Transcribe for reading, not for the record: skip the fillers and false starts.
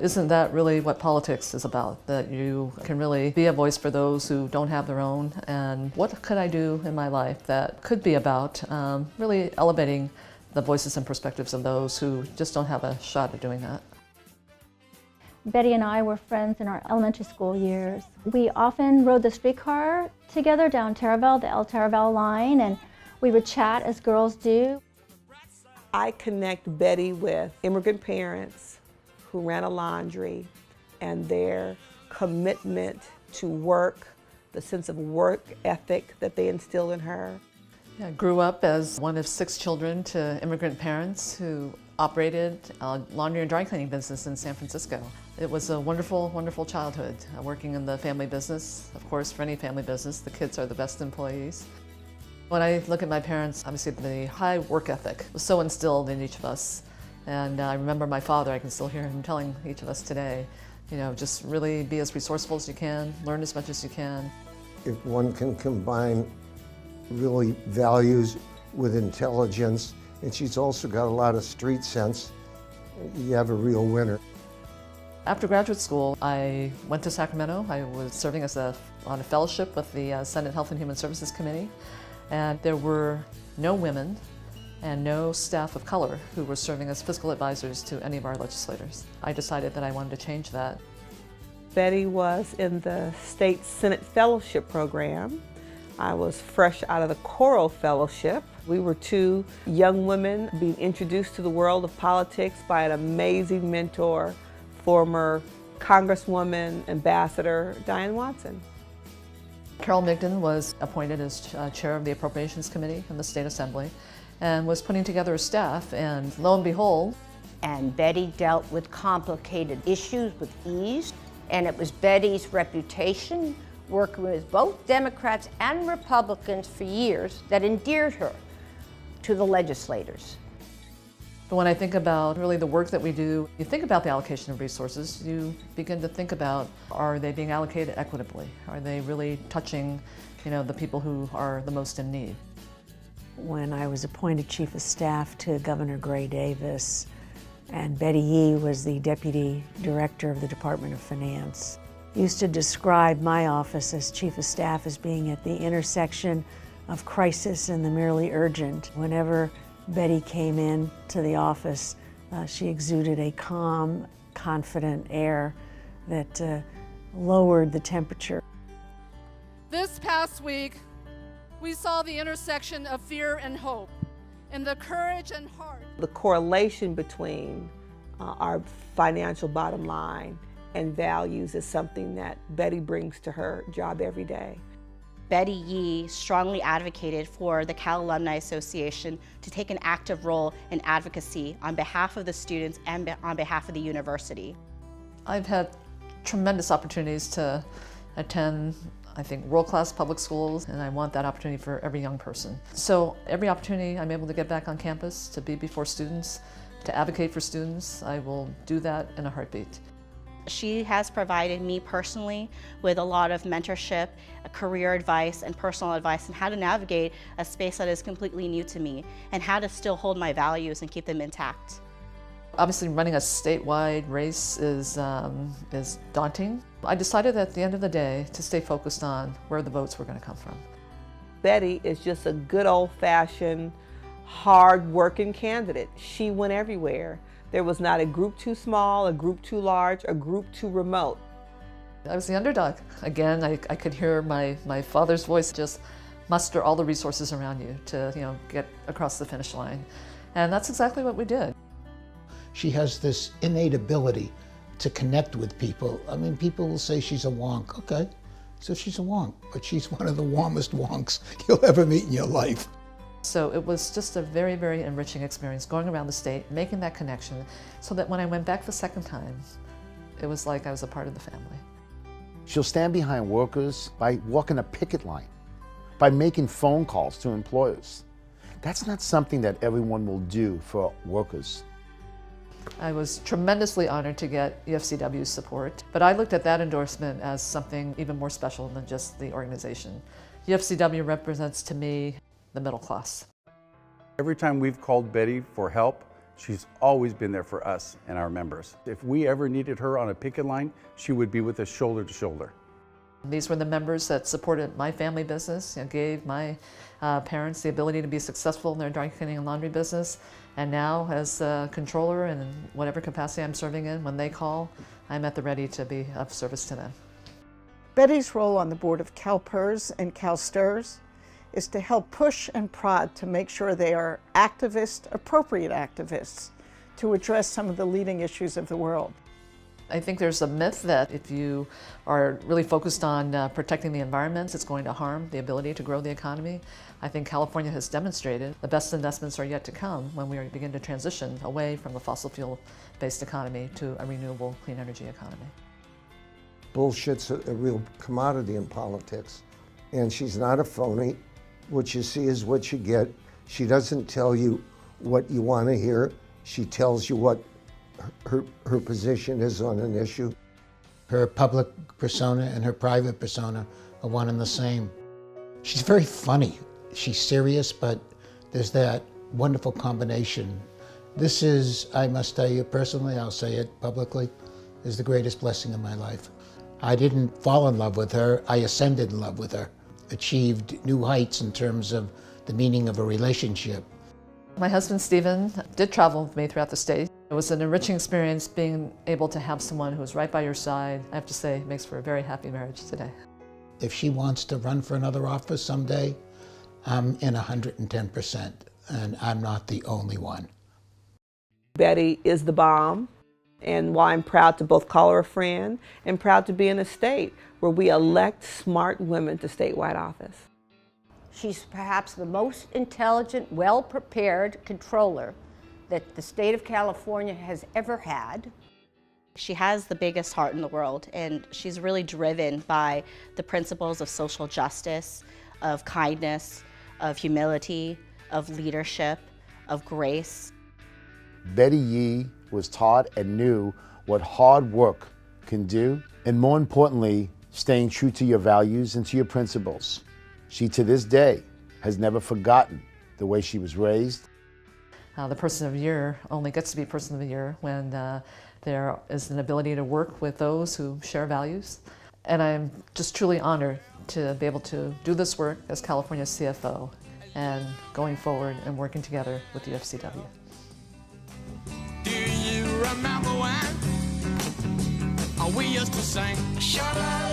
isn't that really what politics is about? That you can really be a voice for those who don't have their own, and what could I do in my life that could be about really elevating the voices and perspectives of those who just don't have a shot at doing that. Betty and I were friends in our elementary school years. We often rode the streetcar together down Taraval, the El Taraval line, and we would chat as girls do. I connect Betty with immigrant parents who ran a laundry, and their commitment to work, the sense of work ethic that they instilled in her. I grew up as one of 6 children to immigrant parents who operated a laundry and dry cleaning business in San Francisco. It was a wonderful, wonderful childhood, working in the family business. Of course, for any family business, the kids are the best employees. When I look at my parents, obviously the high work ethic was so instilled in each of us. And I remember my father, I can still hear him telling each of us today, you know, just really be as resourceful as you can, learn as much as you can. If one can combine really values with intelligence, and she's also got a lot of street sense, you have a real winner. After graduate school, I went to Sacramento. I was serving on a fellowship with the Senate Health and Human Services Committee, and there were no women and no staff of color who were serving as fiscal advisors to any of our legislators. I decided that I wanted to change that. Betty was in the State Senate Fellowship Program. I was fresh out of the Choral Fellowship. We were 2 young women being introduced to the world of politics by an amazing mentor, former Congresswoman, Ambassador Diane Watson. Carol Migden was appointed as chair of the Appropriations Committee in the State Assembly and was putting together a staff, and lo and behold. And Betty dealt with complicated issues with ease, and it was Betty's reputation working with both Democrats and Republicans for years that endeared her to the legislators. But when I think about really the work that we do, you think about the allocation of resources, you begin to think about, are they being allocated equitably? Are they really touching, you know, the people who are the most in need? When I was appointed Chief of Staff to Governor Gray Davis, and Betty Yee was the Deputy Director of the Department of Finance, used to describe my office as Chief of Staff as being at the intersection of crisis and the merely urgent. Whenever Betty came in to the office, she exuded a calm, confident air that lowered the temperature. This past week, we saw the intersection of fear and hope, and the courage and heart. The correlation between our financial bottom line and values is something that Betty brings to her job every day. Betty Yee strongly advocated for the Cal Alumni Association to take an active role in advocacy on behalf of the students and on behalf of the university. I've had tremendous opportunities to attend, I think, world-class public schools, and I want that opportunity for every young person. So every opportunity I'm able to get back on campus, to be before students, to advocate for students, I will do that in a heartbeat. She has provided me personally with a lot of mentorship, career advice, and personal advice on how to navigate a space that is completely new to me, and how to still hold my values and keep them intact. Obviously, running a statewide race is daunting. I decided at the end of the day to stay focused on where the votes were going to come from. Betty is just a good old-fashioned, hard-working candidate. She went everywhere. There was not a group too small, a group too large, a group too remote. I was the underdog. Again, I could hear my father's voice, just muster all the resources around you to get across the finish line. And that's exactly what we did. She has this innate ability to connect with people. I mean, people will say she's a wonk. Okay, so she's a wonk, but she's one of the warmest wonks you'll ever meet in your life. So it was just a very, very enriching experience going around the state, making that connection, so that when I went back the second time, it was like I was a part of the family. She'll stand behind workers by walking a picket line, by making phone calls to employers. That's not something that everyone will do for workers. I was tremendously honored to get UFCW's support, but I looked at that endorsement as something even more special than just the organization. UFCW represents to me the middle class. Every time we've called Betty for help, She's always been there for us and our members. If we ever needed her on a picket line, she would be with us shoulder to shoulder. These were the members that supported my family business and gave my parents the ability to be successful in their dry cleaning and laundry business. And now, as a controller and in whatever capacity I'm serving in, when they call, I'm at the ready to be of service to them. Betty's role on the board of CalPERS and CalSTRS is to help push and prod to make sure they are activists, appropriate activists, to address some of the leading issues of the world. I think there's a myth that if you are really focused on protecting the environment, it's going to harm the ability to grow the economy. I think California has demonstrated the best investments are yet to come when we begin to transition away from a fossil fuel-based economy to a renewable, clean energy economy. Bullshit's a real commodity in politics, and she's not a phony. What you see is what you get. She doesn't tell you what you want to hear. She tells you what her position is on an issue. Her public persona and her private persona are one and the same. She's very funny. She's serious, but there's that wonderful combination. This is, I must tell you personally, I'll say it publicly, is the greatest blessing in my life. I didn't fall in love with her, I ascended in love with her. Achieved new heights in terms of the meaning of a relationship. My husband, Stephen, did travel with me throughout the state. It was an enriching experience being able to have someone who's right by your side. I have to say, it makes for a very happy marriage today. If she wants to run for another office someday, I'm in 110%, and I'm not the only one. Betty is the bomb, and why I'm proud to both call her a friend and proud to be in a state where we elect smart women to statewide office. She's perhaps the most intelligent, well-prepared controller that the state of California has ever had. She has the biggest heart in the world, and she's really driven by the principles of social justice, of kindness, of humility, of leadership, of grace. Betty Yee was taught and knew what hard work can do, and more importantly, staying true to your values and to your principles. She, to this day, has never forgotten the way she was raised. The Person of the Year only gets to be Person of the Year when there is an ability to work with those who share values. And I'm just truly honored to be able to do this work as California's CFO and going forward and working together with the UFCW. Do you remember when we used to sing? Shut up.